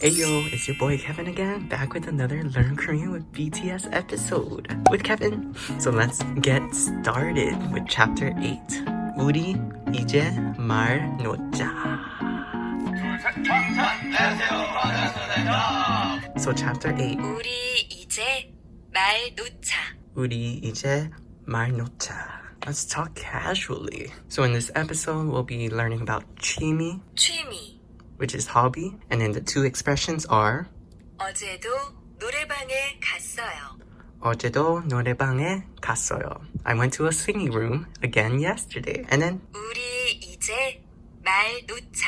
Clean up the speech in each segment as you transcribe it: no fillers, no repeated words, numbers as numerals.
Ayo, it's your boy Kevin again, back with another Learn Korean with BTS episode with Kevin. So let's get started with chapter 8. 우리 이제 말 놓자. So chapter 8. 우리 이제 말 놓자. 우리 이제 말 놓자. Let's talk casually. So in this episode, we'll be learning about 취미, 취미. which is hobby, and then the two expressions are 어제도 노래방에 갔어요. 어제도 노래방에 갔어요. I went to a singing room again yesterday. And then 우리 이제 말 놓자.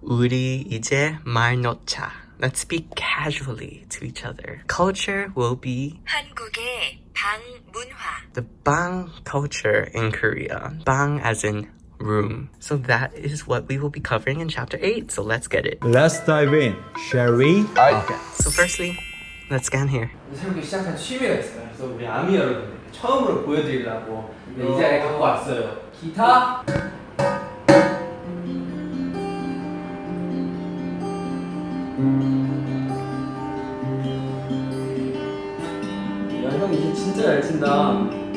우리 이제 말 놓자. Let's speak casually to each other. Culture will be 한국의 방 문화. the bang culture in Korea. Bang as in room. So that is what we will be covering in chapter 8. So let's get it. Let's dive in, shall we? Okay. So firstly, let's scan here. 새롭게 시작한 취미가 있어요. 그래서 우리 아미 여러분들 처음으로 보여드리려고 이 자리에 갖고 왔어요. 기타. 야, 형 이제 진짜 잘 친다.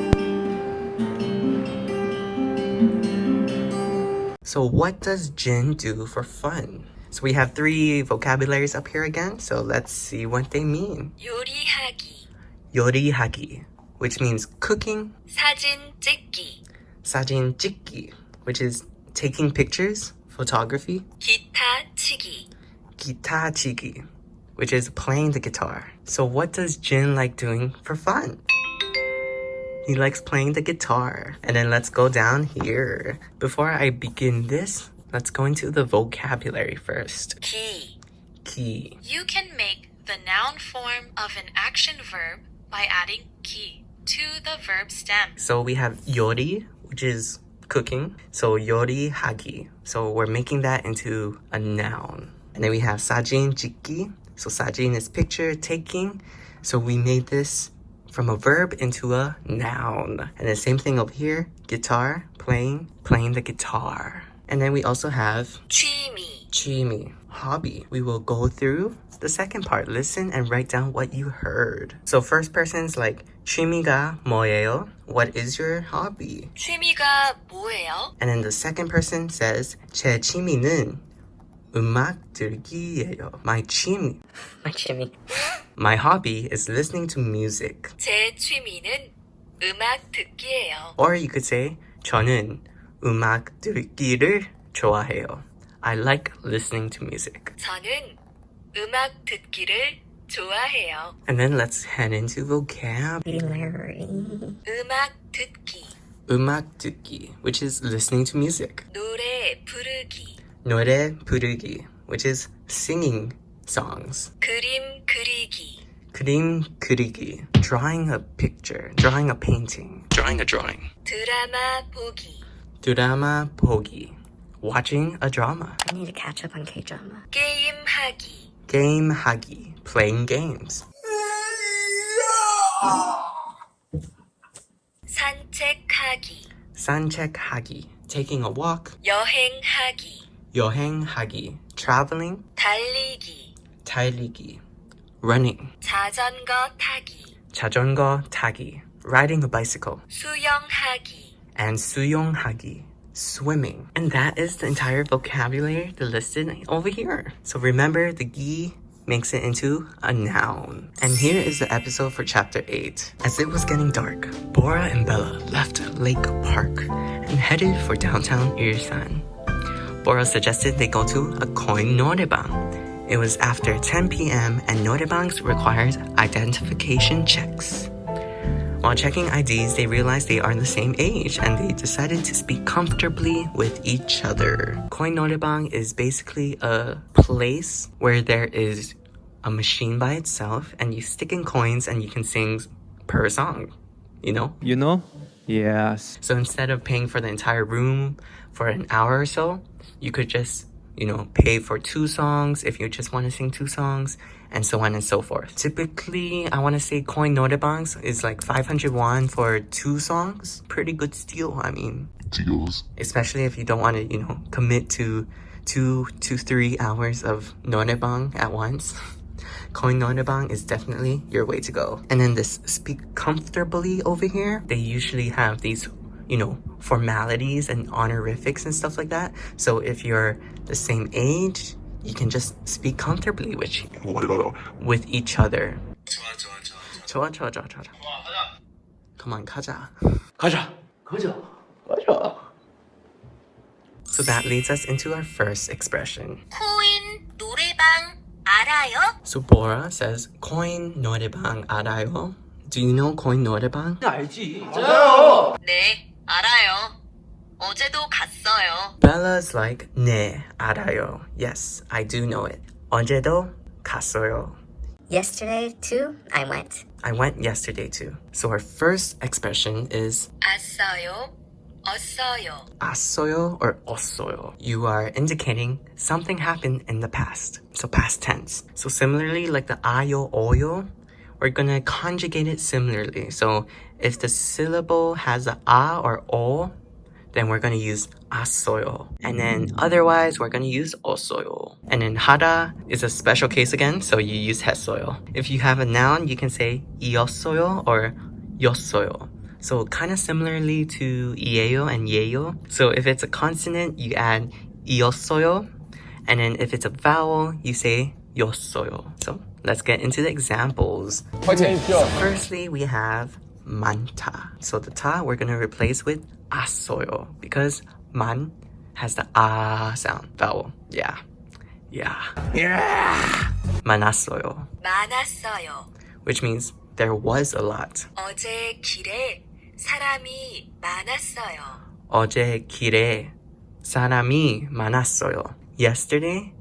So what does Jin do for fun? So we have 3 vocabularies up here again. So let's see what they mean. 요리하기. 요리하기, which means cooking. 사진 찍기. 사진 찍기, which is taking pictures, photography. 기타 치기. 기타 치기, which is playing the guitar. So what does Jin like doing for fun? He likes playing the guitar. And then let's go down here. Before I begin this, let's go into the vocabulary first. 기. 기. You can make the noun form of an action verb by adding 기 to the verb stem. So we have 요리, which is cooking. So 요리하기. So we're making that into a noun. And then we have 사진 찍기. So 사진 is picture taking. So we made this from a verb into a noun. And the same thing over here, guitar, playing the guitar. And then we also have 취미. 취미, hobby. We will go through the second part. Listen and write down what you heard. So first person's like, 취미가 뭐예요? What is your hobby? 취미가 뭐예요? And then the second person says, 제 취미는 음악 듣기예요. My 취미. My hobby is listening to music. 제 취미는 음악 듣기예요. Or you could say, 저는 음악 듣기를 좋아해요. I like listening to music. 저는 음악 듣기를 좋아해요. And then let's head into vocabulary. 음악 듣기, 음악 듣기, which is listening to music. 노래 부르기, 노래 부르기, which is singing songs. 그림 그리기, 그림 그리기, drawing a picture, drawing a painting, drawing a drawing. 드라마 보기, 드라마 보기, watching a drama. I need to catch up on K-drama. 게임하기, 게임하기, playing games. 산책하기, 산책하기, taking a walk. 여행하기, 여행하기, traveling. 달리기, 달리기, running. 자전거 타기, 자전거 타기, riding a bicycle. 수영하기, And 수영하기, swimming. And that is the entire vocabulary listed over here. So remember, the gi makes it into a noun. And here is the episode for chapter 8. As it was getting dark, Bora and Bella left Lake Park and headed for downtown Ilsan. Bora suggested they go to a coin 노래방. It was after 10 p.m. and 노래방s required identification checks. While checking IDs, they realized they are the same age and they decided to speak comfortably with each other. Coin 노래방 is basically a place where there is a machine by itself and you stick in coins and you can sing per song, you know? You know? Yes. So instead of paying for the entire room for an hour or so, you could just, pay for 2 songs if you just want to sing 2 songs, and so on and so forth. Typically, I want to say coin 노래방s is like 500 won for 2 songs. Pretty good steal, I mean. Deals. Especially if you don't want to, commit to 2 to 3 hours of 노래방 at once, going 노래방 is definitely your way to go. And then this speak comfortably over here, they usually have these, you know, formalities and honorifics and stuff like that. So if you're the same age, you can just speak comfortably with each other. 좋아. Come on, 가자. So that leads us into our first expression. 코인 노래방 알아요? So Bora says, 코인 노래방 알아요? Do you know 코인 노래방? 알지. 네, 알아요. 어제도 갔어요. Bella's like, 네, 알아요. Yes, I do know it. 어제도 갔어요. Yesterday, too, I went. I went yesterday too. So our first expression is 왔어요. 없어요. 왔어요 or 없어요. You are indicating something happened in the past. So past tense. So similarly, like the 아요, 어요, we're gonna conjugate it similarly. So if the syllable has a a or o, then we're gonna use 왔어요. And then otherwise, we're gonna use 없어요. And then 하다 is a special case again, so you use 했어요. If you have a noun, you can say 이었어요 or 였어요. So kind of similarly to 이에요 and 예요. So if it's a consonant, you add 이었어요. And then if it's a vowel, you say 였어요. So let's get into the examples. So firstly, we have 많다. So the 타 we're gonna replace with as어요 because man has the ah sound vowel. Yeah. 많았어요, 많았어요. which means there was a lot. 어제 길에 사람이 많았어요. 어제 길에 사람이 많았어요. Yesterday,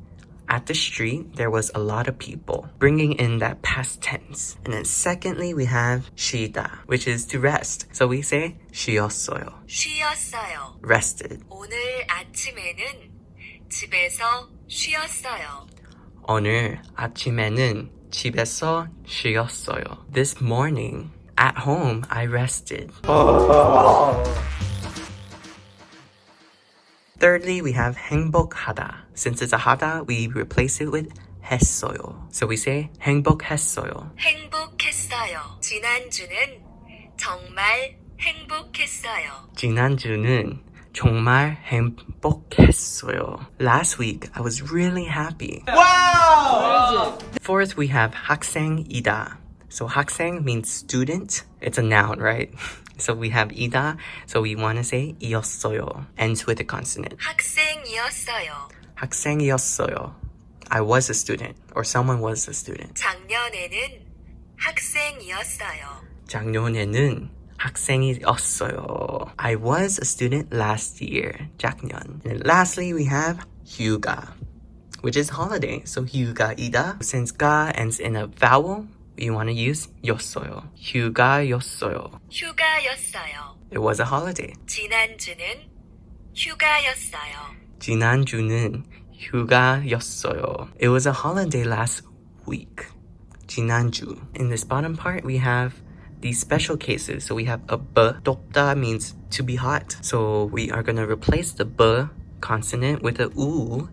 at the street, there was a lot of people, bringing in that past tense. And then secondly, we have 쉬다, which is to rest. So we say 쉬었어요, 쉬었어요. rested. 오늘 아침에는 집에서 쉬었어요. 오늘 아침에는 집에서 쉬었어요. This morning, at home, I rested. Thirdly, we have 행복하다. Since it's a 하다, we replace it with 했어요. So we say 행복했어요. 행복했어요. 지난주는 정말 행복했어요. 지난주는 정말 행복했어요. Last week, I was really happy. Wow! Fourth, we have 학생이다. So 학생 means student. It's a noun, right? So we have 이다. So we want to say 이었어요. Ends with a consonant. 학생이었어요. 학생이었어요. I was a student, or someone was a student. 작년에는 학생이었어요. 작년에는 학생이었어요. I was a student last year. 작년. And lastly, we have 휴가, which is holiday. So 휴가이다. Since 가 ends in a vowel, we want to use 였어요. 휴가였어요. 휴가였어요. It was a holiday. 지난주는 휴가였어요. 지난주는 휴가였어요. It was a holiday last week. 지난주. In this bottom part, we have these special cases. So we have a b. 덥다 means to be hot. So we are going to replace the b consonant with a u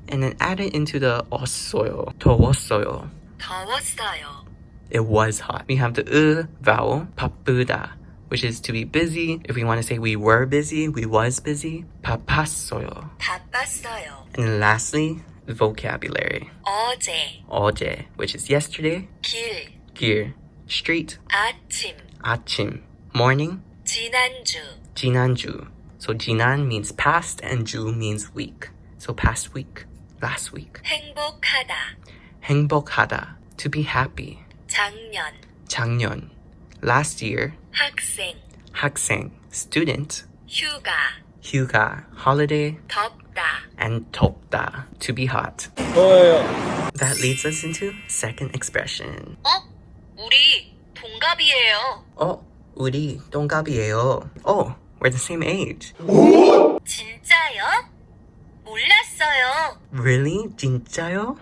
and then add it into the 없어요. 더웠어요. 더웠어요. It was hot. We have the vowel, 바쁘다, which is to be busy. If we want to say we were busy, we was busy. 바빴어요. 바빴어요. And then lastly, the vocabulary. 어제, 어제, which is yesterday. 길, 길, street. 아침, 아침, morning. 지난주, 지난주. So 지난 means past and 주 means week. So past week, last week. 행복하다. 행복하다, to be happy. 작년, 작년, last year. 학생, 학생, student. 휴가, 휴가, holiday. 덥다. And 덥다, to be hot. That leads us into second expression. 우리 동갑이에요. 우리 동갑이에요. We're the same age. 진짜요? 몰랐어요. Really? 진짜요?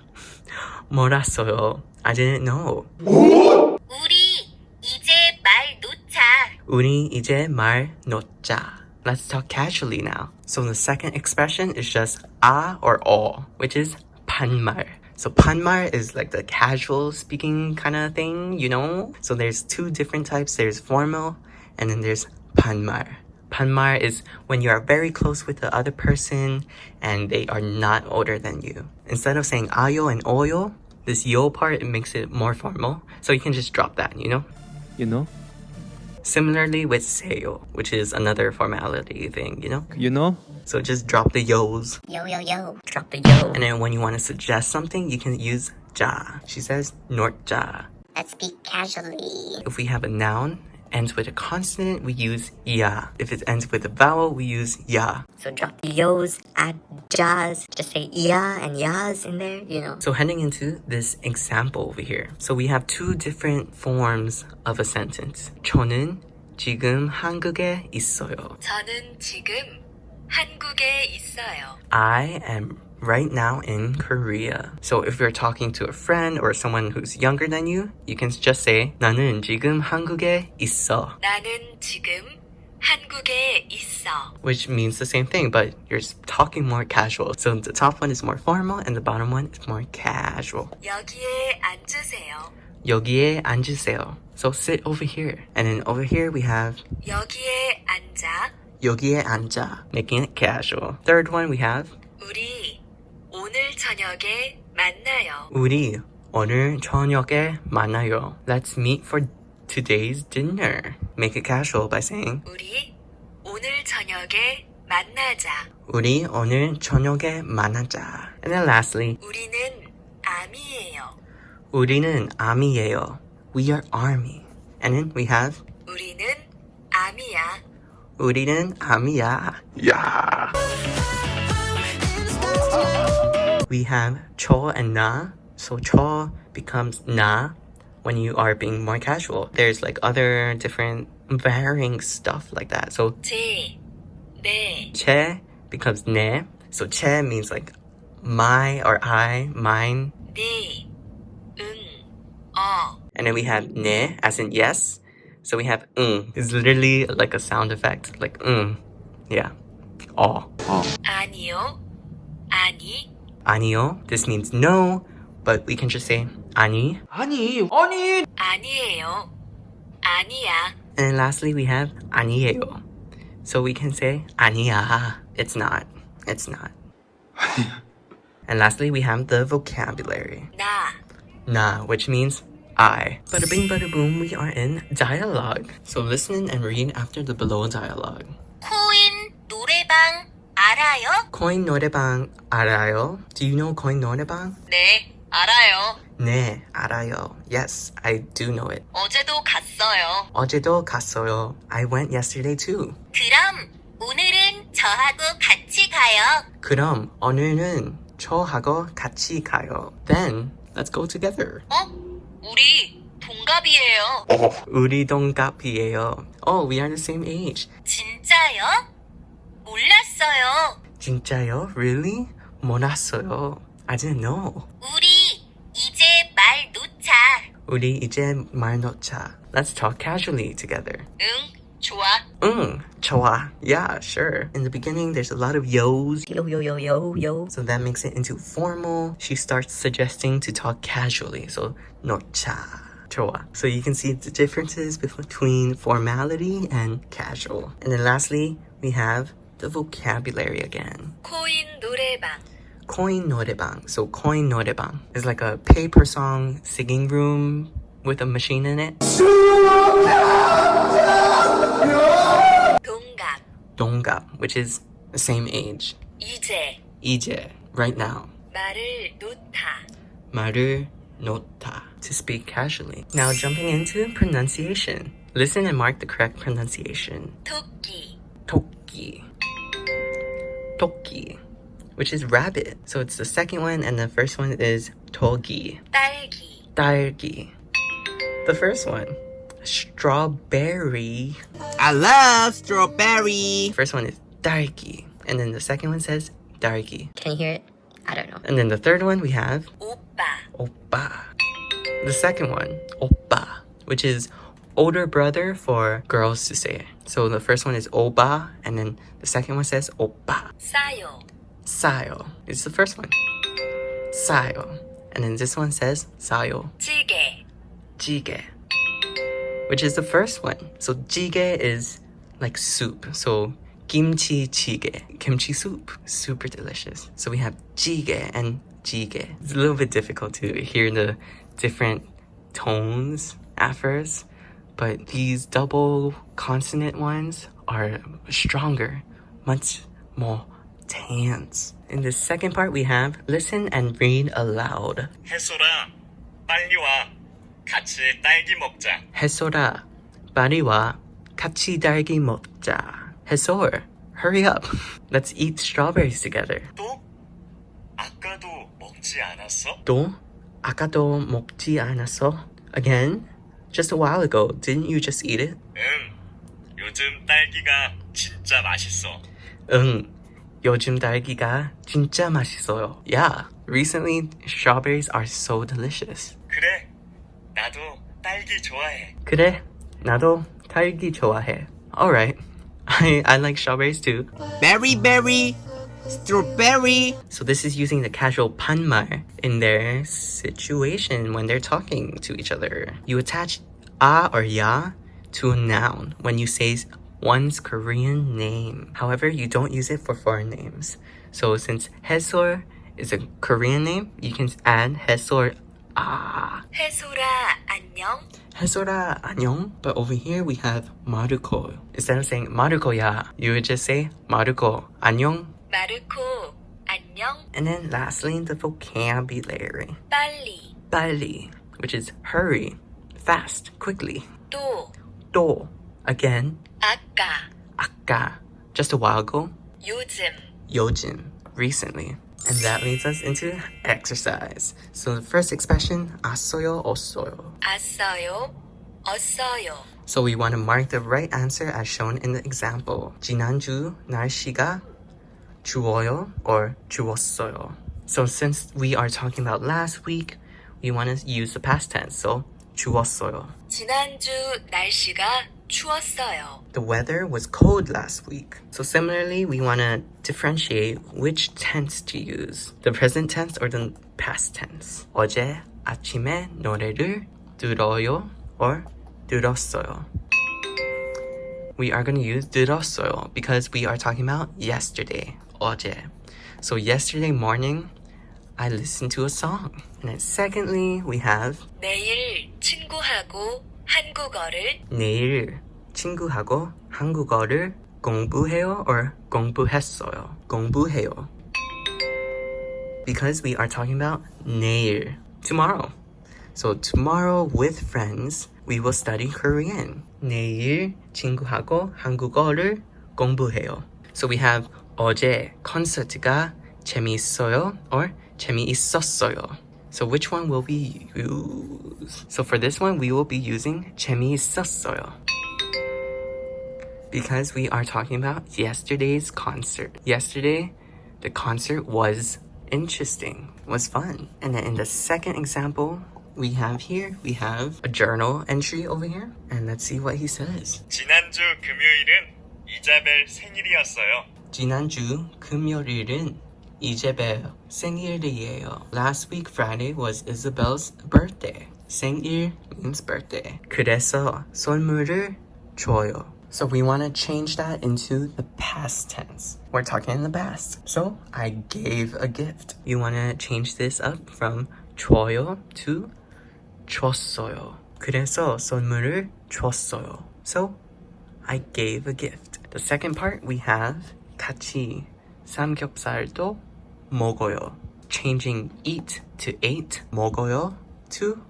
몰랐어요. I didn't know. 우리 이제 말 놓자. 우리 이제 말 놓자. Let's talk casually now. So the second expression is just 아 or 어, which is 반말. So 반말 is like the casual speaking kind of thing, you know? So there's two different types. There's formal and then there's 반말. 반말 is when you are very close with the other person and they are not older than you. Instead of saying 아요 and 어요, this yo part, it makes it more formal. So you can just drop that, you know? You know? Similarly with 세요, which is another formality thing, you know? You know? So just drop the yos. Yo, yo, yo. Drop the yo. And then when you want to suggest something, you can use 자. She says 놀자. Let's speak casually. If we have a noun ends with a consonant, we use ya. If it ends with a vowel, we use ya. So drop the yos, add jas. Just say ya and yas in there, you know. So heading into this example over here. So we have two different forms of a sentence. 저는 지금 한국에 있어요. 저는 지금 한국에 있어요. I am right now in Korea. So if you're talking to a friend or someone who's younger than you, you can just say 나는 지금 한국에 있어. 나는 지금 한국에 있어. Which means the same thing, but you're talking more casual. So the top one is more formal and the bottom one is more casual. 여기에 앉으세요. 여기에 앉으세요. So sit over here. And then over here we have 여기에 앉아. 여기에 앉아, making it casual. Third one we have 우리 오늘 저녁에 만나요. 우리 오늘 저녁에 만나요. Let's meet for today's dinner. Make it casual by saying 우리 오늘 저녁에 만나자. 우리 오늘 저녁에 만나자. And then lastly, 우리는 아미예요. 우리는 아미예요. We are army. And then we have 우리는 아미야. 우리는 아미야. Yeah. We have 저 and 나. So 저 becomes 나 when you are being more casual. There's like other different varying stuff like that. So 제, 내, 제 becomes 내. So 제 means like my or I, mine. 네, And then we have 네 as in yes. So we have It's literally like a sound effect. Like Yeah. 아니요, 아니, 아니요. This means no, but we can just say 아니. 아니 아니에요, 아니야. And then lastly we have 아니에요. So we can say 아니야. It's not. It's not. And lastly we have the vocabulary. 나, Na, which means I. Bada bing bada boom, we are in dialogue. So listen and read after the below dialogue. 코인 노래방 알아요? Coin 노래방 알아요? Do you know coin 노래방? 네, 알아요. 네, 알아요. Yes, I do know it. 어제도 갔어요. 어제도 갔어요. I went yesterday too. 그럼 오늘은 저하고 같이 가요. 그럼 오늘은 저하고 같이 가요. Then let's go together. 우리 동갑이에요. 우리 동갑이에요. Oh, we are the same age. 진짜요? 몰랐어요. 진짜요? Really? 몰랐어요. I didn't know. 우리 이제 말 놓자. 우리 이제 말 놓자. Let's talk casually together. 응, 좋아. 좋아. Yeah, sure. In the beginning, there's a lot of yos. Yo, yo, yo, yo, yo. So that makes it into formal. She starts suggesting to talk casually. So 놓자. 좋아. So you can see the differences between formality and casual. And then lastly, we have the vocabulary again. 코인 노래방. Coin 노래방. So coin 노래방 is like a pay-per-song singing room with a machine in it. 동갑. 동갑, which is the same age. 이제. Right now. 말을 놓다. 말을 놓다. To speak casually. Now jumping into pronunciation. Listen and mark the correct pronunciation. 토끼. 토끼. 토끼, which is rabbit. So it's the second one, and the first one is 토기. 딸기. 딸기. The first one, strawberry. I love strawberry. First one is 딸기. And then the second one says 딸기. Can you hear it? I don't know. And then the third one we have 오빠. 오빠. The second one, 오빠, which is older brother for girls to say it. So the first one is oba, and then the second one says oppa. 싸요. Sayo is the first one. Sayo. And then this one says sayo. 찌개. Jjigae, which is the first one. So jjigae is like soup. So kimchi jjigae, kimchi soup, super delicious. So we have jjigae and jjigae. It's a little bit difficult to hear the different tones at first, but these double consonant ones are stronger, much more tense. In the second part, we have listen and read aloud. 해솔아, 빨리 와. 같이 딸기 먹자. 해솔아, 빨리 와. 같이 딸기 먹자. 해솔, hurry up. Let's eat strawberries together. 또? 아까도 먹지 않았어? 또? 아까도 먹지 않았어? Again? Just a while ago, didn't you just eat it? 응. 요즘 딸기가 진짜 맛있어. 응. 요즘 딸기가 진짜 맛있어요. Yeah, recently strawberries are so delicious. 그래. 나도 딸기 좋아해. 그래, 나도 딸기 좋아해. Alright, I like strawberries too. Berry, berry. Strawberry. So this is using the casual 반말 in their situation when they're talking to each other. You attach a or ya to a noun when you say one's Korean name. However, you don't use it for foreign names. So since 해솔 is a Korean name, you can add 해솔 아. 해솔아, 안녕. 해솔아 안녕. But over here we have 마르코. Instead of saying 마르코야, you would just say 마르코 안녕. 마르코, 안녕. And then lastly, the vocabulary. 빨리. 빨리, which is hurry, fast, quickly. 또. 또, again. 아까. 아까, just a while ago. 요즘. 요즘, recently. And that leads us into exercise. So the first expression, as어요, 없어요. 왔어요. 없어요. So we want to mark the right answer as shown in the example. 지난주 날씨가 추워요 or 추웠어요. So since we are talking about last week, we want to use the past tense. So 추웠어요. 지난주 날씨가 추웠어요. The weather was cold last week. So similarly, we want to differentiate which tense to use. The present tense or the past tense. 어제 아침에 노래를 들어요 or 들었어요. We are going to use 들었어요 because we are talking about yesterday. 어제. So yesterday morning, I listened to a song. And then secondly, we have 내일 친구하고 한국어를 내일 친구하고 한국어를 공부해요 or 공부했어요. 공부해요. Because we are talking about 내일, tomorrow. So tomorrow with friends, we will study Korean. 내일 친구하고 한국어를 공부해요. So we have 어제 콘서트가 재미있어요 or 재미있었어요. So which one will we use? So for this one, we will be using 재미있었어요. Because we are talking about yesterday's concert. Yesterday, the concert was interesting, was fun. And then in the second example, we have a journal entry over here. And let's see what he says. 지난주 금요일은 이자벨 생일이었어요. 지난주 금요일은 이제벨 생일이에요. Last week Friday was Isabel's birthday. 생일 means birthday. 그래서 선물을 줘요. So we want to change that into the past tense. We're talking in the past. So I gave a gift. You want to change this up from 줘요 to 줬어요. 그래서 선물을 줬어요. So I gave a gift. The second part we have 같이 삼겹살도 먹어요. Changing eat to ate, 먹어요 to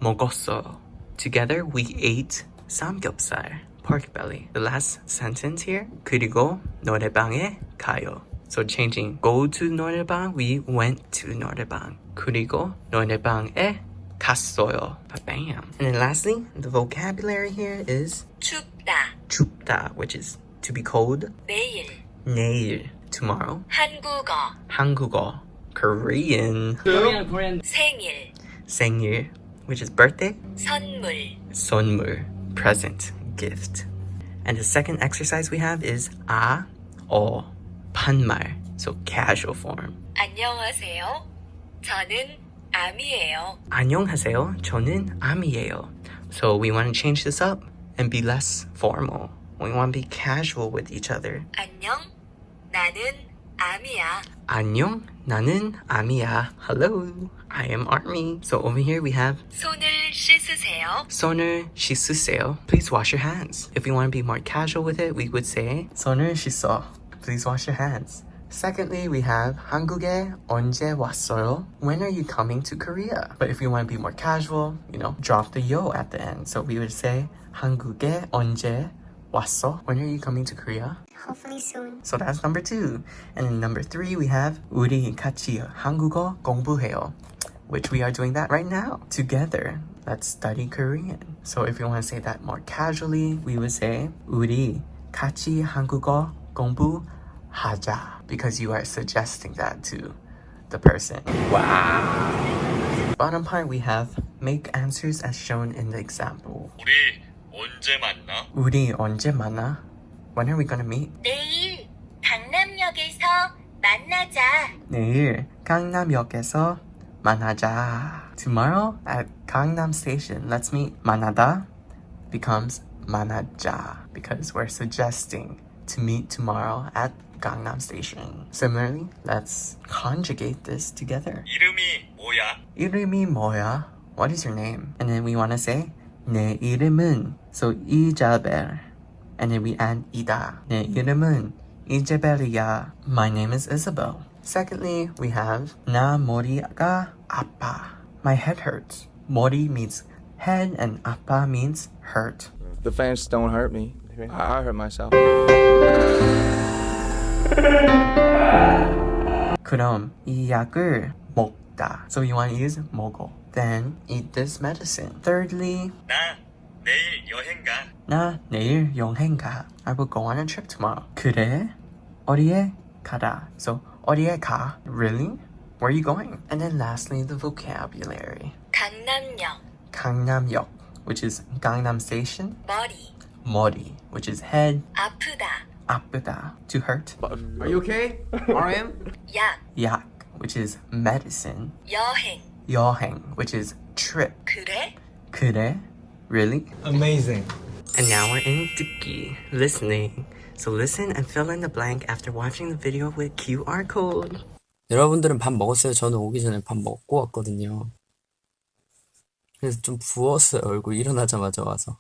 먹었어요. Together we ate 삼겹살, pork belly. The last sentence here, 그리고 노래방에 가요. So changing go to 노래방, we went to 노래방. 그리고 노래방에 갔어요. Bam. And then lastly, the vocabulary here is 춥다. 춥다, which is to be cold. 내일. 내일, tomorrow. 한국어. 한국어, Korean. Korean. 생일. 생일, which is birthday. 선물. 선물, present, gift. And the second exercise we have is 아, 어, 반말. So casual form. 안녕하세요. 저는 아미예요. 안녕하세요. 저는 아미예요. So we want to change this up and be less formal. We want to be casual with each other. 안녕. 나는 아미야. 안녕, 나는 아미야. Hello, I am Army. So over here we have 손을 씻으세요. 손을 씻으세요. Please wash your hands. If we want to be more casual with it, we would say 손을 씻어. Please wash your hands. Secondly, we have 한국에 언제 왔어요? When are you coming to Korea? But if we want to be more casual, drop the yo at the end. So we would say 한국에 언제 왔어? When are you coming to Korea? Hopefully soon. So that's number 2. And then number 3, we have 우리 같이 한국어 공부해요, which we are doing that right now together. Let's study Korean. So if you want to say that more casually, we would say 우리 같이 한국어 공부하자, because you are suggesting that to the person. Wow. Bottom part, we have make answers as shown in the example. 우리 언제 만나? 우리 언제 만나? When are we gonna meet? 내일 강남역에서 만나자. 내일 강남역에서 만나자. Tomorrow at Gangnam Station, let's meet. 만나다 becomes 만나자 because we're suggesting to meet tomorrow at Gangnam Station. Similarly, let's conjugate this together. 이름이 뭐야? 이름이 뭐야? What is your name? And then we want to say 내 이름은, so 이자벨. And then we add 이다. 내 이름은 이자벨이야. My name is Isabel. Secondly, we have 나 머리가 아파. My head hurts. 머리 means head and 아파 means hurt. The fans don't hurt me. I hurt myself. 그럼 이 약을 먹다. So you want to use 먹어. Then eat this medicine. Thirdly, 나 내일 여행 가. 나 내일 여행 가. I will go on a trip tomorrow. 그래? 어디에 가다. So 어디에 가? Really? Where are you going? And then lastly, the vocabulary. 강남역. 강남역, which is Gangnam Station. 머리. 머리, which is head. 아프다. 아프다, to hurt. Are you okay? RM? 약. 약, which is medicine. 여행. 여행, which is trip. 그래? 그래? Really? Amazing. And now we're in 듣기, listening. So listen and fill in the blank after watching the video with QR code. 여러분들은 밥 먹었어요? 저는 오기 전에 밥 먹고 왔거든요. 그래서 좀 부었어요, 얼굴 일어나자마자 와서.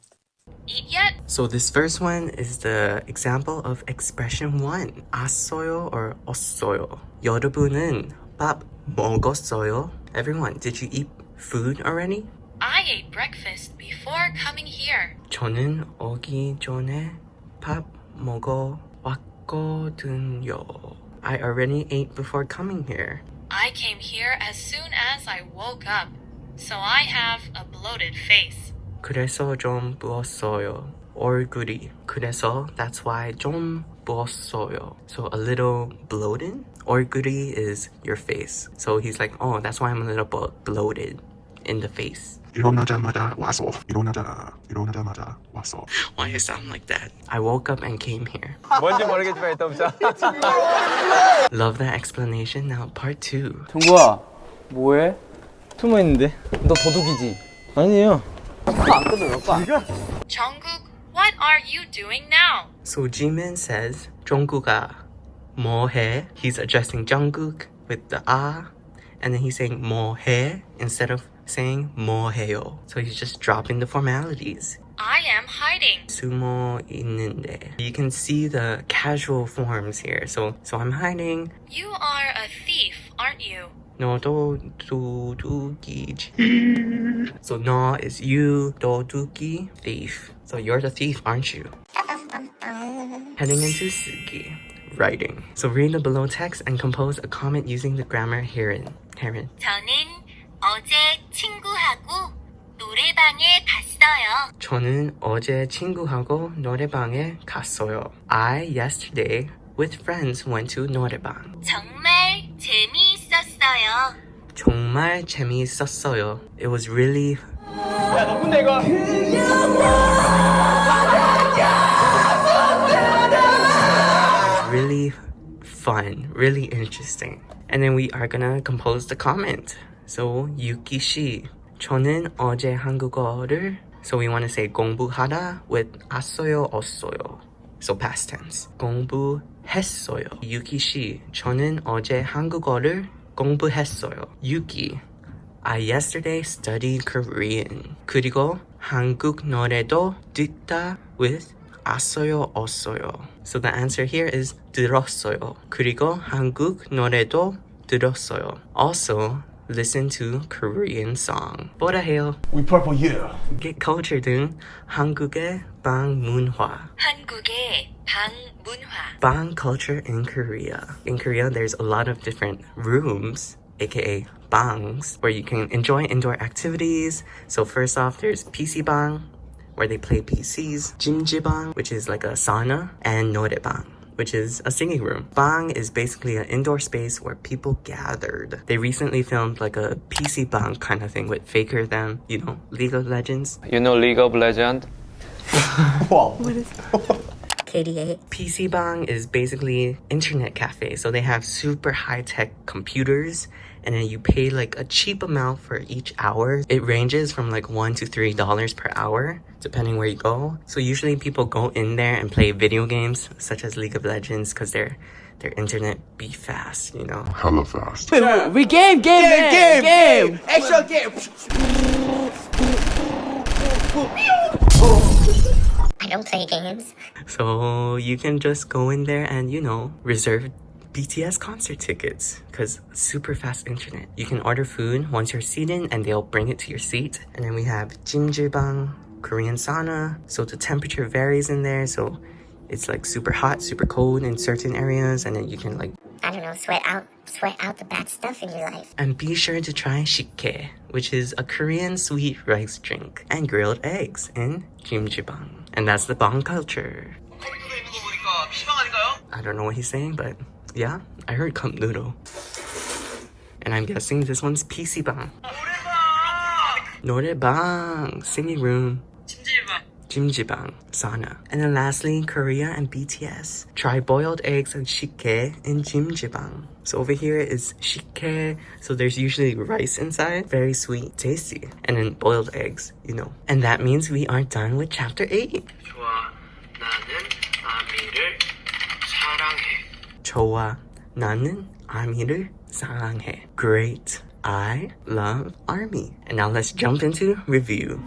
Eat yet? So this first one is the example of expression 1. 왔어요 or 없어요. 여러분은 밥 먹었어요? Everyone, did you eat food already? I ate breakfast before coming here. 저는 오기 전에 밥 먹어 왔거든요. I already ate before coming here. I came here as soon as I woke up, so I have a bloated face. 그래서 좀 부었어요. 얼굴이. 그래서 that's why 좀 부었어요. So a little bloated. 얼굴이 is your face. So he's like, oh, that's why I'm a little bloated in the face. 일어나자마자 왔어. 일어나자마자 왔어. Why you sound like that? I woke up and came here. 뭔지 모르겠지만 일단 자. Love that explanation. Now part 2. 동구야, 뭐해? 숨어 있는데. 너 도둑이지? 아니에요. Jungkook, what are you doing now? So Jimin says, 정국아, 뭐해? He's addressing Jungkook with the and then he's saying 뭐해 instead of saying 뭐해요. So he's just dropping the formalities. I am hiding. 숨어 있는데. You can see the casual forms here. So I'm hiding. You are a thief, aren't you? 너도 도둑이지. So 너 is you, 도둑이, thief. So you're the thief, aren't you? Heading into 쓰기, writing. So read the below text and compose a comment using the grammar herein. 저는 어제 친구하고 노래방에 갔어요. 저는 어제 친구하고 노래방에 갔어요. I yesterday with friends went to 노래방. 정말 재미있었어요. 정말 재미있었어요. It was really 야, 너 근데 이거 fun, really interesting. And then we are gonna compose the comment. So Yuki 씨, 저는 어제 한국어를. So we want to say 공부하다 with 왔어요, 없어요. So past tense. 공부했어요. Yuki 씨, 저는 어제 한국어를 공부했어요. Yuki, I yesterday studied Korean. 그리고 한국 노래도 듣다 with 왔어요, 없어요. So the answer here is 들었어요. 그리고 한국 노래도 들었어요. Also, listen to Korean song. 뭐라 해요? We purple you. Get cultured in 한국의 방문화. 한국의 방문화. Bang culture in Korea. In Korea, there's a lot of different rooms, aka bangs, where you can enjoy indoor activities. So first off, there's PC bang, where they play PCs, jimjibang, which is like a sauna, and 노래방, which is a singing room. Bang is basically an indoor space where people gathered. They recently filmed like a PC bang kind of thing with Faker them, you know, League of Legends. You know League of Legends? KDA. PC bang is basically internet cafe. So they have super high-tech computers, and then you pay like a cheap amount for each hour. It ranges from like $1 to $3 per hour, depending where you go. So usually people go in there and play video games such as League of Legends because their internet be fast, you know. Hella fast. We game. Extra game. I don't play games. So you can just go in there and, you know, reserve BTS concert tickets because super fast internet. You can order food once you're seated and they'll bring it to your seat. And then we have jimjibang, Korean sauna. So the temperature varies in there. So it's like super hot, super cold in certain areas. And then you can like, I don't know, sweat out the bad stuff in your life. and be sure to try shike, which is a Korean sweet rice drink, and grilled eggs in jimjibang. And that's the bang culture. I don't know what he's saying, but yeah, I heard cup noodle. And I'm guessing this one's PC bang. 노래방, singing room. Jimjibang, sauna. And then lastly, Korea and BTS. Try boiled eggs and shike in jimjibang. So over here is shike. So there's usually rice inside. Very sweet, tasty. And then boiled eggs, you know. And that means we are done with chapter 8. 좋아, 나는 아미를 사랑해. 좋아, 나는 아미를 사랑해. Great. I love army. And now let's jump into review.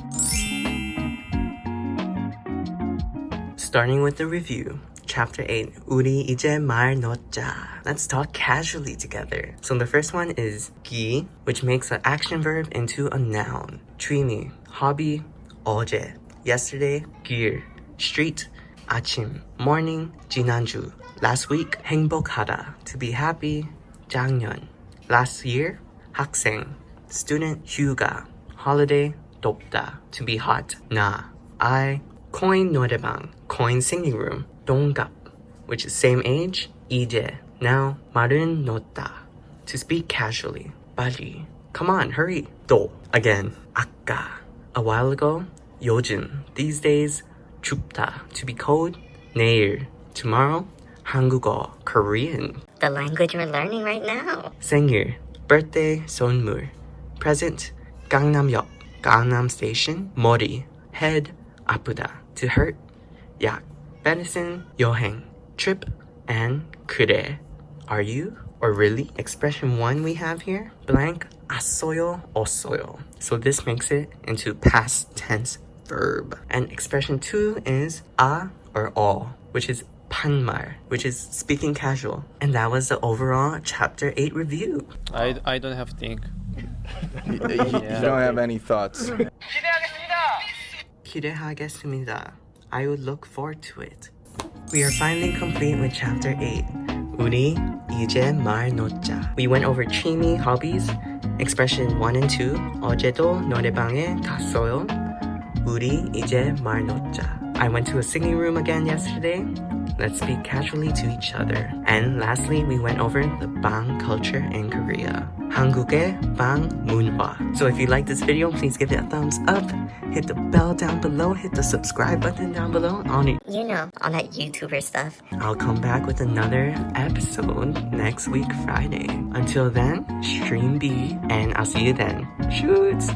Starting with the review. Chapter 8. 우리 이제 말 놓자. Let's talk casually together. So the first one is 기, which makes an action verb into a noun. 취미, hobby, 어제, yesterday, 길, street, 아침, morning, 지난주, last week, 행복하다, to be happy, 작년, last year, 학생, student, 휴가, holiday, 덥다, to be hot, 나, I, coin 노래방, coin singing room, 동갑, which is same age, 이제, now, 말은 놓다, to speak casually, 빨리, come on, hurry, 또, again, 아까, a while ago, 요즘, these days, 춥다, to be cold, 내일, tomorrow, 한국어, Korean, The language we're learning right now. 생일, birthday, 선물, present, 강남역, Gangnam Station, 머리, head, 아프다, to hurt, 약, medicine, 여행, trip, and 그래, are you, or really? Expression 1 we have here, blank, 왔어요, 없어요. So this makes it into past tense verb. And expression 2 is 아 or all, which is 반말, which is speaking casual. And that was the overall chapter 8 review. I don't have to think. You don't have any thoughts. 기대하겠습니다. I would look forward to it. We are finally complete with chapter 8. 우리 이제 말 놓자. We went over 취미, hobbies, expression 1 and 2. 어제도 노래방에 갔어요. 우리 이제 말 놓자. I went to a singing room again yesterday. Let's speak casually to each other. And lastly, we went over the bang culture in Korea. 한국의 bang 문화. So if you like this video, please give it a thumbs up. Hit the bell down below. Hit the subscribe button down below. On it. You know, all that YouTuber stuff. I'll come back with another episode next week, Friday. Until then, stream B, and I'll see you then. Shoots!